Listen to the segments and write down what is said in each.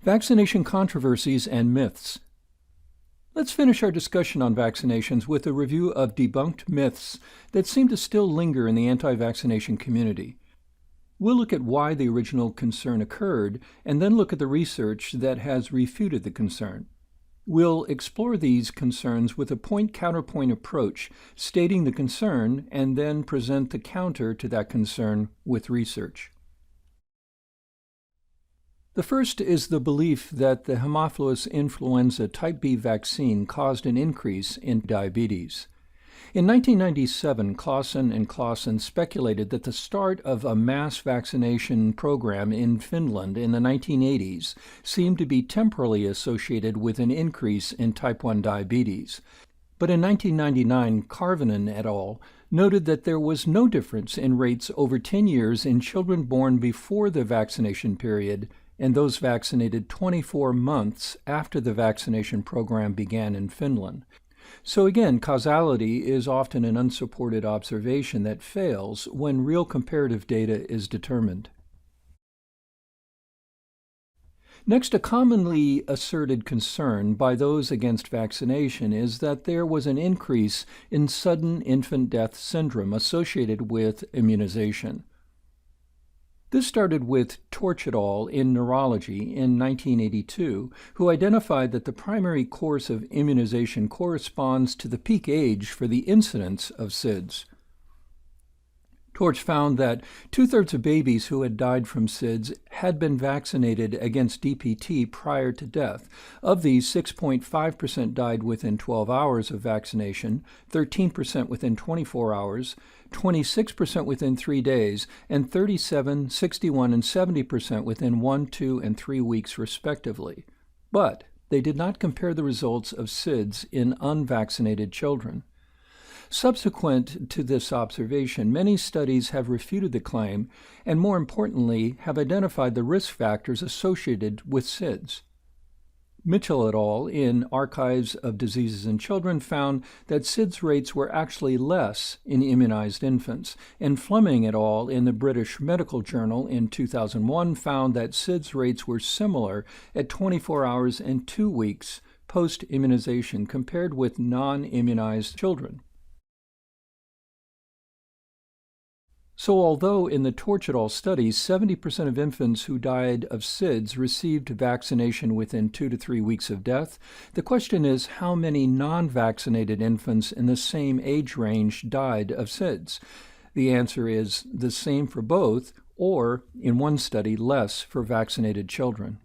Vaccination controversies and myths. Let's finish our discussion on vaccinations with a review of debunked myths that seem to still linger in the anti-vaccination community. We'll look at why the original concern occurred, and then look at the research that has refuted the concern. We'll explore these concerns with a point-counterpoint approach, stating the concern, and then present the counter to that concern with research. The first is the belief that the Haemophilus influenza type B vaccine caused an increase in diabetes. In 1997, Clausen and Clausen speculated that the start of a mass vaccination program in Finland in the 1980s seemed to be temporally associated with an increase in type 1 diabetes. But in 1999, Karvinen et al. Noted that there was no difference in rates over 10 years in children born before the vaccination period and those vaccinated 24 months after the vaccination program began in Finland. So again, causality is often an unsupported observation that fails when real comparative data is determined. Next, a commonly asserted concern by those against vaccination is that there was an increase in sudden infant death syndrome associated with immunization. This started with Torch et al. In Neurology in 1982, who identified that the primary course of immunization corresponds to the peak age for the incidence of SIDS. Torch found that 2/3 of babies who had died from SIDS had been vaccinated against DPT prior to death. Of these, 6.5% died within 12 hours of vaccination, 13% within 24 hours, 26% within 3 days, and 37%, 61%, and 70% within 1, 2, and 3 weeks respectively. But they did not compare the results of SIDS in unvaccinated children. Subsequent to this observation, many studies have refuted the claim and, more importantly, have identified the risk factors associated with SIDS. Mitchell et al. In Archives of Diseases in Children found that SIDS rates were actually less in immunized infants, and Fleming et al. In the British Medical Journal in 2001 found that SIDS rates were similar at 24 hours and 2 weeks post-immunization compared with non-immunized children. So although in the Torch et al. Studies, 70% of infants who died of SIDS received vaccination within 2 to 3 weeks of death, the question is how many non-vaccinated infants in the same age range died of SIDS? The answer is the same for both, or, in one study, less for vaccinated children.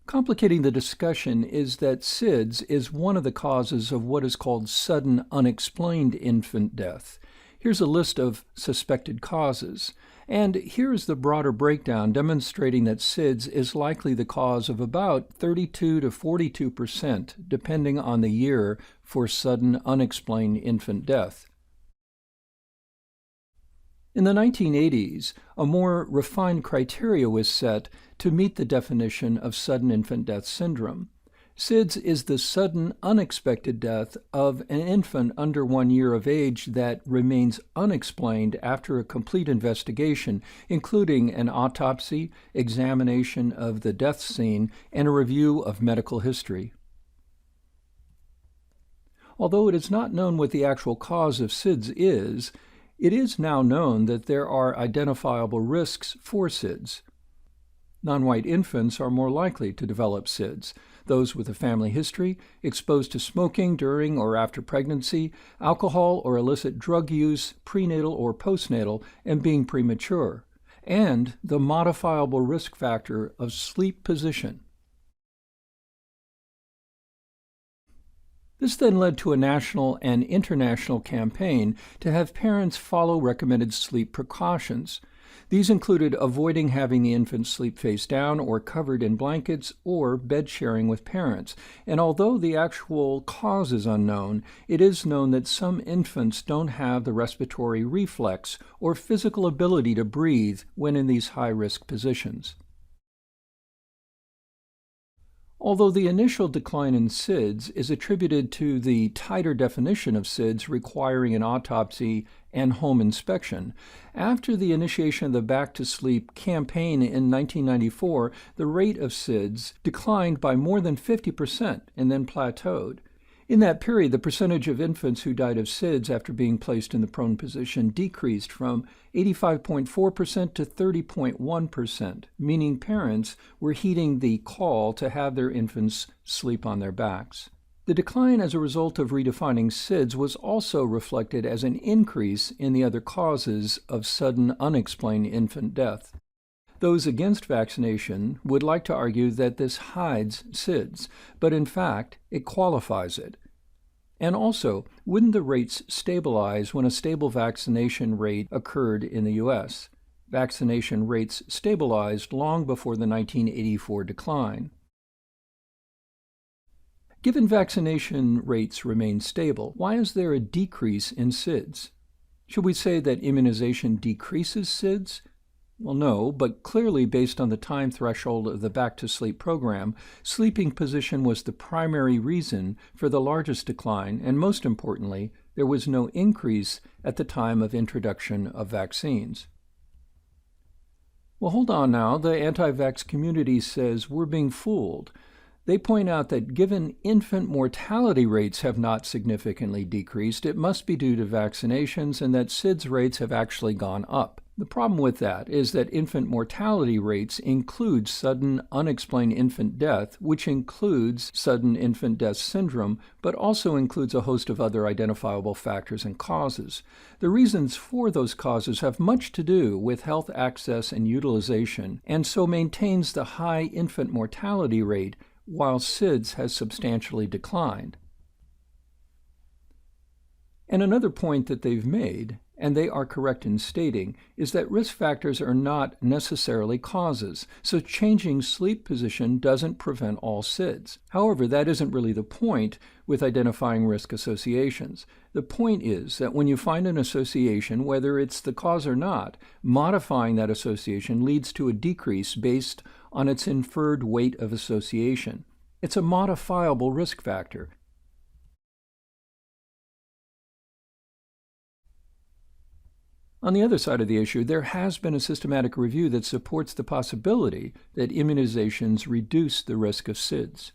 Complicating the discussion is that SIDS is one of the causes of what is called sudden unexplained infant death. Here's a list of suspected causes, and here is the broader breakdown demonstrating that SIDS is likely the cause of about 32 to 42%, depending on the year, for sudden unexplained infant death. In the 1980s, a more refined criteria was set to meet the definition of sudden infant death syndrome. SIDS is the sudden, unexpected death of an infant under 1 year of age that remains unexplained after a complete investigation, including an autopsy, examination of the death scene, and a review of medical history. Although it is not known what the actual cause of SIDS is, it is now known that there are identifiable risks for SIDS. Non-white infants are more likely to develop SIDS. Those with a family history, exposed to smoking during or after pregnancy, alcohol or illicit drug use, prenatal or postnatal, and being premature, and the modifiable risk factor of sleep position. This then led to a national and international campaign to have parents follow recommended sleep precautions. These included avoiding having the infant sleep face down or covered in blankets or bed sharing with parents. And although the actual cause is unknown, it is known that some infants don't have the respiratory reflex or physical ability to breathe when in these high-risk positions. Although the initial decline in SIDS is attributed to the tighter definition of SIDS requiring an autopsy and home inspection. After the initiation of the Back to Sleep campaign in 1994, the rate of SIDS declined by more than 50% and then plateaued. In that period, the percentage of infants who died of SIDS after being placed in the prone position decreased from 85.4% to 30.1%, meaning parents were heeding the call to have their infants sleep on their backs. The decline as a result of redefining SIDS was also reflected as an increase in the other causes of sudden unexplained infant death. Those against vaccination would like to argue that this hides SIDS, but in fact, it qualifies it. And also, wouldn't the rates stabilize when a stable vaccination rate occurred in the U.S.? Vaccination rates stabilized long before the 1984 decline. Given vaccination rates remain stable, why is there a decrease in SIDS? Should we say that immunization decreases SIDS? Well, no, but clearly based on the time threshold of the Back to Sleep program, sleeping position was the primary reason for the largest decline, and most importantly, there was no increase at the time of introduction of vaccines. Well, hold on now. The anti-vax community says we're being fooled. They point out that given infant mortality rates have not significantly decreased, it must be due to vaccinations and that SIDS rates have actually gone up. The problem with that is that infant mortality rates include sudden unexplained infant death, which includes sudden infant death syndrome, but also includes a host of other identifiable factors and causes. The reasons for those causes have much to do with health access and utilization, and so maintains the high infant mortality rate while SIDS has substantially declined. And another point that they've made, and they are correct in stating, is that risk factors are not necessarily causes, so changing sleep position doesn't prevent all SIDS. However, that isn't really the point with identifying risk associations. The point is that when you find an association, whether it's the cause or not, modifying that association leads to a decrease based on its inferred weight of association. It's a modifiable risk factor. On the other side of the issue, there has been a systematic review that supports the possibility that immunizations reduce the risk of SIDS.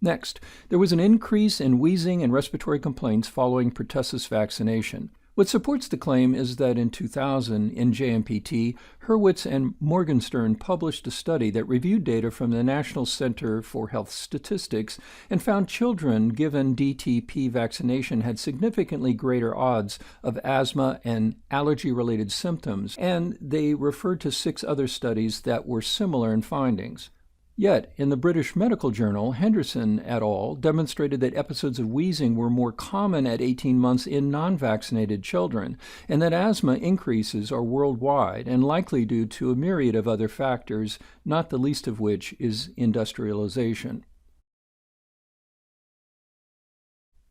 Next, there was an increase in wheezing and respiratory complaints following Pertussis vaccination. What supports the claim is that in 2000, in JMPT, Hurwitz and Morgenstern published a study that reviewed data from the National Center for Health Statistics and found children given DTP vaccination had significantly greater odds of asthma and allergy-related symptoms, and they referred to 6 other studies that were similar in findings. Yet, in the British Medical Journal, Henderson et al. Demonstrated that episodes of wheezing were more common at 18 months in non-vaccinated children, and that asthma increases are worldwide and likely due to a myriad of other factors, not the least of which is industrialization.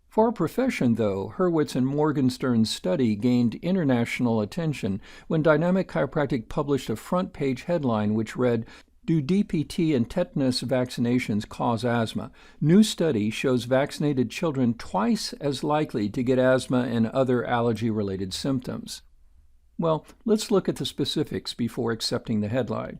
For our profession, though, Hurwitz and Morgenstern's study gained international attention when Dynamic Chiropractic published a front-page headline which read, "Do DPT and tetanus vaccinations cause asthma? New study shows vaccinated children twice as likely to get asthma and other allergy-related symptoms." Well, let's look at the specifics before accepting the headline.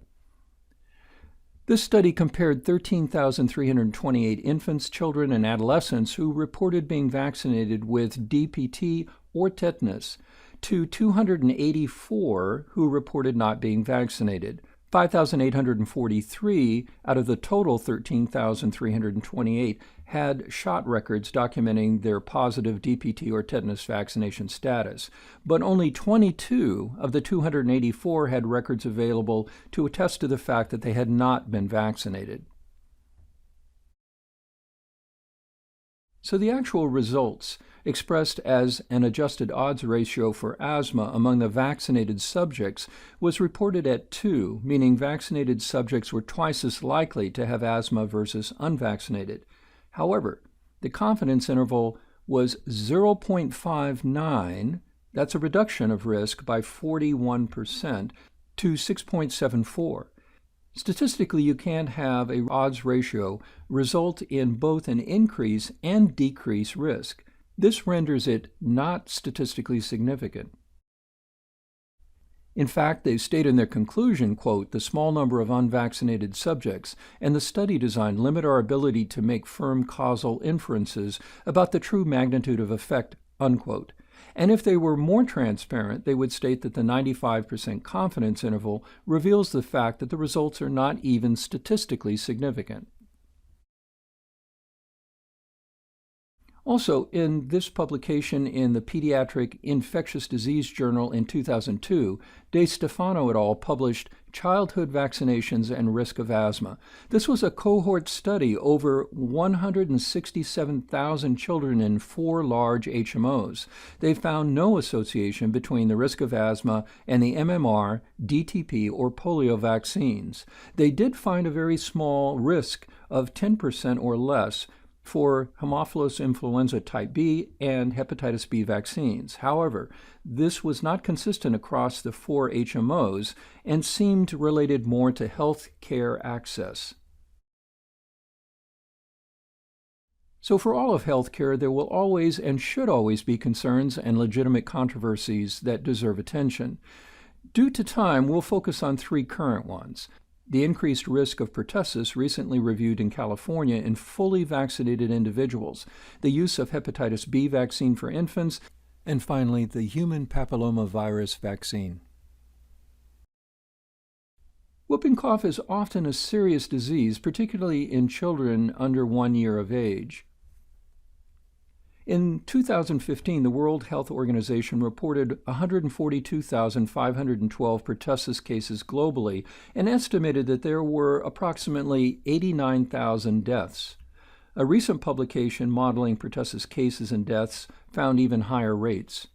This study compared 13,328 infants, children, and adolescents who reported being vaccinated with DPT or tetanus to 284 who reported not being vaccinated. 5,843 out of the total 13,328 had shot records documenting their positive DPT or tetanus vaccination status, but only 22 of the 284 had records available to attest to the fact that they had not been vaccinated. So the actual results, expressed as an adjusted odds ratio for asthma among the vaccinated subjects, was reported at 2, meaning vaccinated subjects were twice as likely to have asthma versus unvaccinated. However, the confidence interval was 0.59, that's a reduction of risk by 41%, to 6.74. Statistically, you can't have an odds ratio result in both an increase and decrease risk, This renders it not statistically significant. In fact, they state in their conclusion, quote, "The small number of unvaccinated subjects and the study design limit our ability to make firm causal inferences about the true magnitude of effect," unquote. And if they were more transparent, they would state that the 95% confidence interval reveals the fact that the results are not even statistically significant. Also, in this publication in the Pediatric Infectious Disease Journal in 2002, De Stefano et al. Published Childhood Vaccinations and Risk of Asthma. This was a cohort study over 167,000 children in 4 large HMOs. They found no association between the risk of asthma and the MMR, DTP, or polio vaccines. They did find a very small risk of 10% or less for Haemophilus influenza type B and hepatitis B vaccines. However, this was not consistent across the 4 HMOs and seemed related more to health care access. So for all of healthcare, there will always and should always be concerns and legitimate controversies that deserve attention. Due to time, we'll focus on 3 current ones. The increased risk of pertussis recently reviewed in California in fully vaccinated individuals, the use of hepatitis B vaccine for infants, and finally, the human papillomavirus vaccine. Whooping cough is often a serious disease, particularly in children under 1 year of age. In 2015, the World Health Organization reported 142,512 pertussis cases globally and estimated that there were approximately 89,000 deaths. A recent publication modeling pertussis cases and deaths found even higher rates.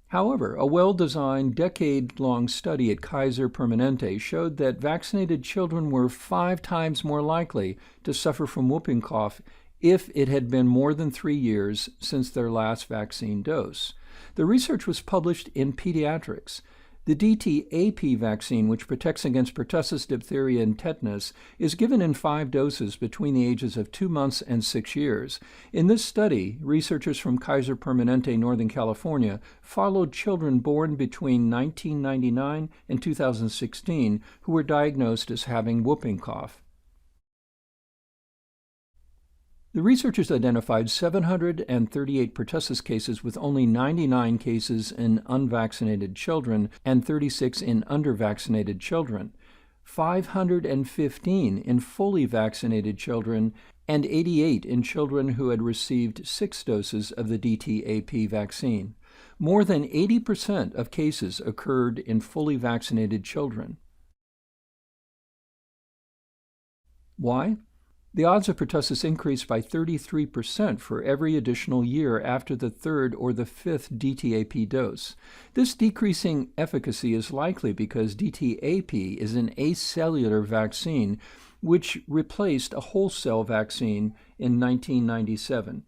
However, a well-designed, decade-long study at Kaiser Permanente showed that vaccinated children were 5 times more likely to suffer from whooping cough if it had been more than 3 years since their last vaccine dose. The research was published in Pediatrics. The DTaP vaccine, which protects against pertussis, diphtheria, and tetanus, is given in 5 doses between the ages of 2 months and 6 years. In this study, researchers from Kaiser Permanente, Northern California, followed children born between 1999 and 2016 who were diagnosed as having whooping cough. The researchers identified 738 pertussis cases with only 99 cases in unvaccinated children and 36 in undervaccinated children, 515 in fully vaccinated children, and 88 in children who had received 6 doses of the DTaP vaccine. More than 80% of cases occurred in fully vaccinated children. Why? The odds of pertussis increased by 33% for every additional year after the 3rd or the 5th DTaP dose. This decreasing efficacy is likely because DTaP is an acellular vaccine which replaced a whole cell vaccine in 1997.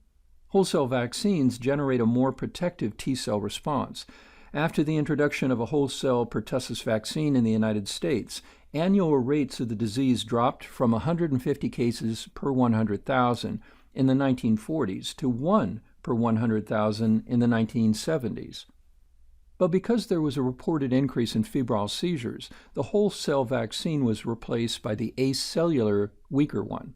Whole cell vaccines generate a more protective T-cell response. After the introduction of a whole cell pertussis vaccine in the United States, annual rates of the disease dropped from 150 cases per 100,000 in the 1940s to 1 per 100,000 in the 1970s. But because there was a reported increase in febrile seizures, the whole cell vaccine was replaced by the acellular, weaker one.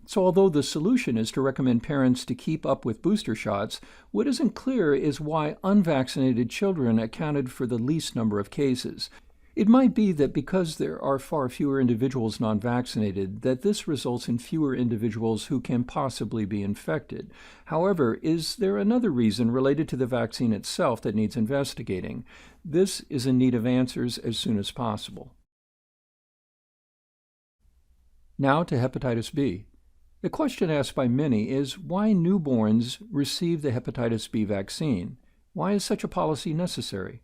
So although the solution is to recommend parents to keep up with booster shots, what isn't clear is why unvaccinated children accounted for the least number of cases. It might be that because there are far fewer individuals non-vaccinated, that this results in fewer individuals who can possibly be infected. However, is there another reason related to the vaccine itself that needs investigating? This is in need of answers as soon as possible. Now to hepatitis B. The question asked by many is why newborns receive the hepatitis B vaccine. Why is such a policy necessary?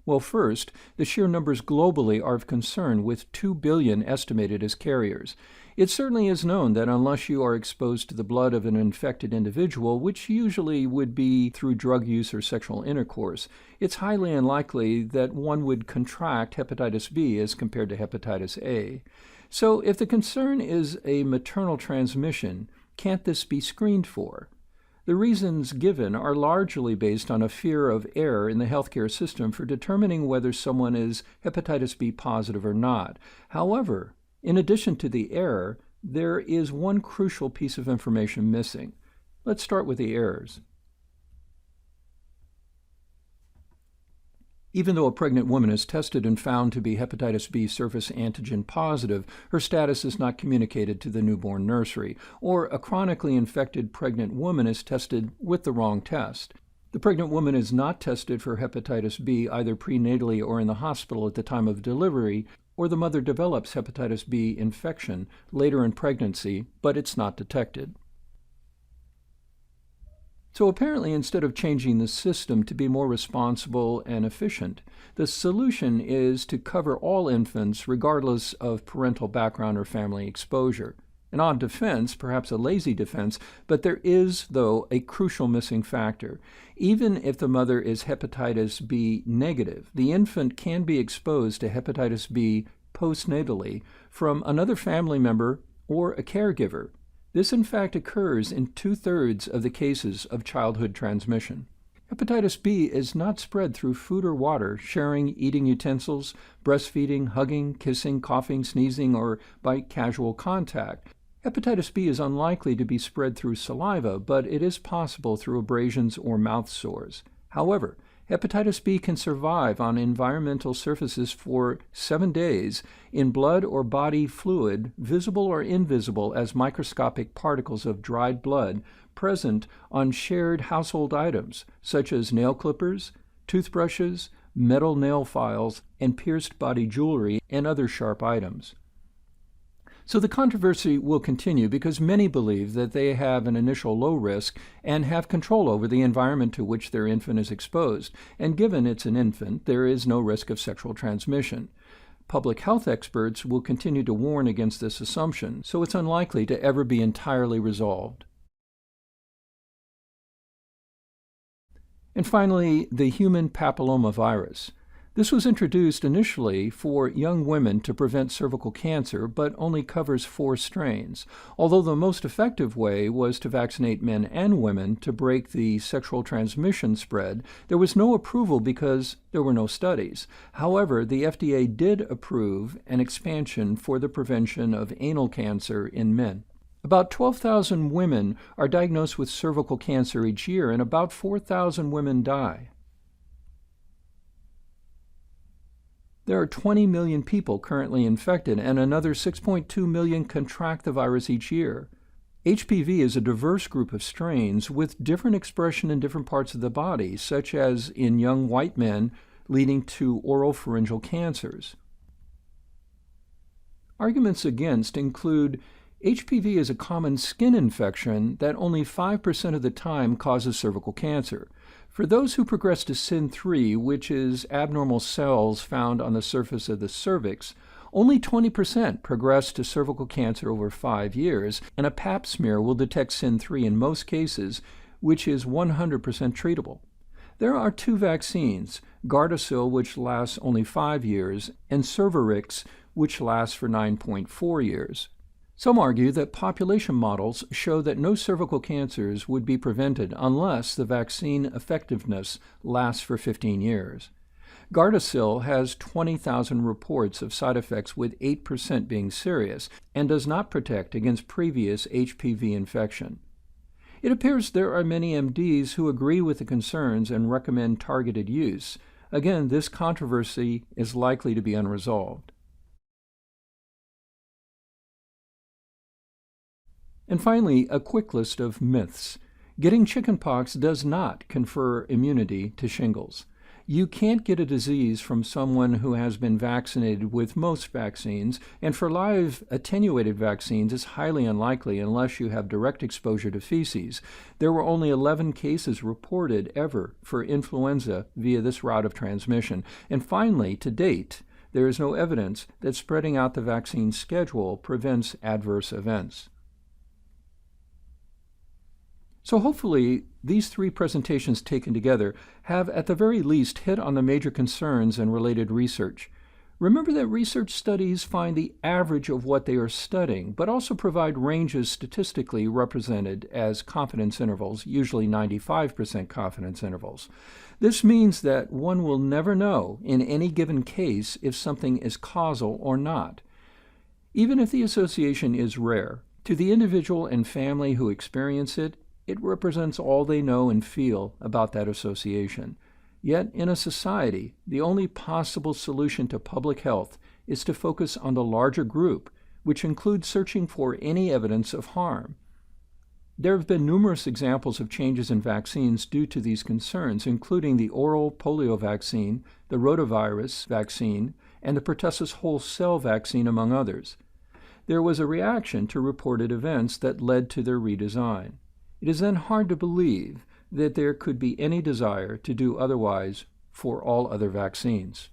Well, first, the sheer numbers globally are of concern, with 2 billion estimated as carriers. It certainly is known that unless you are exposed to the blood of an infected individual, which usually would be through drug use or sexual intercourse, it's highly unlikely that one would contract hepatitis B as compared to hepatitis A. So if the concern is a maternal transmission, can't this be screened for? The reasons given are largely based on a fear of error in the healthcare system for determining whether someone is hepatitis B positive or not. However, in addition to the error, there is one crucial piece of information missing. Let's start with the errors. Even though a pregnant woman is tested and found to be hepatitis B surface antigen positive, her status is not communicated to the newborn nursery, or a chronically infected pregnant woman is tested with the wrong test. The pregnant woman is not tested for hepatitis B either prenatally or in the hospital at the time of delivery, or the mother develops hepatitis B infection later in pregnancy, but it's not detected. So apparently, instead of changing the system to be more responsible and efficient, the solution is to cover all infants regardless of parental background or family exposure. An odd defense, perhaps a lazy defense, but there is, though, a crucial missing factor. Even if the mother is hepatitis B negative, the infant can be exposed to hepatitis B postnatally from another family member or a caregiver. This, in fact, occurs in 2/3 of the cases of childhood transmission. Hepatitis B is not spread through food or water, sharing eating utensils, breastfeeding, hugging, kissing, coughing, sneezing, or by casual contact. Hepatitis B is unlikely to be spread through saliva, but it is possible through abrasions or mouth sores. However, hepatitis B can survive on environmental surfaces for 7 days in blood or body fluid, visible or invisible as microscopic particles of dried blood present on shared household items such as nail clippers, toothbrushes, metal nail files, and pierced body jewelry and other sharp items. So the controversy will continue because many believe that they have an initial low risk and have control over the environment to which their infant is exposed, and given it's an infant, there is no risk of sexual transmission. Public health experts will continue to warn against this assumption, so it's unlikely to ever be entirely resolved. And finally, the human papillomavirus. This was introduced initially for young women to prevent cervical cancer, but only covers 4 strains. Although the most effective way was to vaccinate men and women to break the sexual transmission spread, there was no approval because there were no studies. However, the FDA did approve an expansion for the prevention of anal cancer in men. About 12,000 women are diagnosed with cervical cancer each year, and about 4,000 women die. There are 20 million people currently infected, and another 6.2 million contract the virus each year. HPV is a diverse group of strains with different expression in different parts of the body, such as in young white men, leading to oropharyngeal cancers. Arguments against include HPV is a common skin infection that only 5% of the time causes cervical cancer. For those who progress to SIN3, which is abnormal cells found on the surface of the cervix, only 20% progress to cervical cancer over 5 years, and a pap smear will detect SIN3 in most cases, which is 100% treatable. There are 2 vaccines, Gardasil, which lasts only 5 years, and Cervarix, which lasts for 9.4 years. Some argue that population models show that no cervical cancers would be prevented unless the vaccine effectiveness lasts for 15 years. Gardasil has 20,000 reports of side effects, with 8% being serious, and does not protect against previous HPV infection. It appears there are many MDs who agree with the concerns and recommend targeted use. Again, this controversy is likely to be unresolved. And finally, a quick list of myths. Getting chickenpox does not confer immunity to shingles. You can't get a disease from someone who has been vaccinated with most vaccines, and for live attenuated vaccines, it's highly unlikely unless you have direct exposure to feces. There were only 11 cases reported ever for influenza via this route of transmission. And finally, to date, there is no evidence that spreading out the vaccine schedule prevents adverse events. So hopefully, these 3 presentations taken together have at the very least hit on the major concerns and related research. Remember that research studies find the average of what they are studying, but also provide ranges statistically represented as confidence intervals, usually 95% confidence intervals. This means that one will never know in any given case if something is causal or not. Even if the association is rare, to the individual and family who experience it, it represents all they know and feel about that association. Yet, in a society, the only possible solution to public health is to focus on the larger group, which includes searching for any evidence of harm. There have been numerous examples of changes in vaccines due to these concerns, including the oral polio vaccine, the rotavirus vaccine, and the Pertussis whole cell vaccine, among others. There was a reaction to reported events that led to their redesign. It is then hard to believe that there could be any desire to do otherwise for all other vaccines.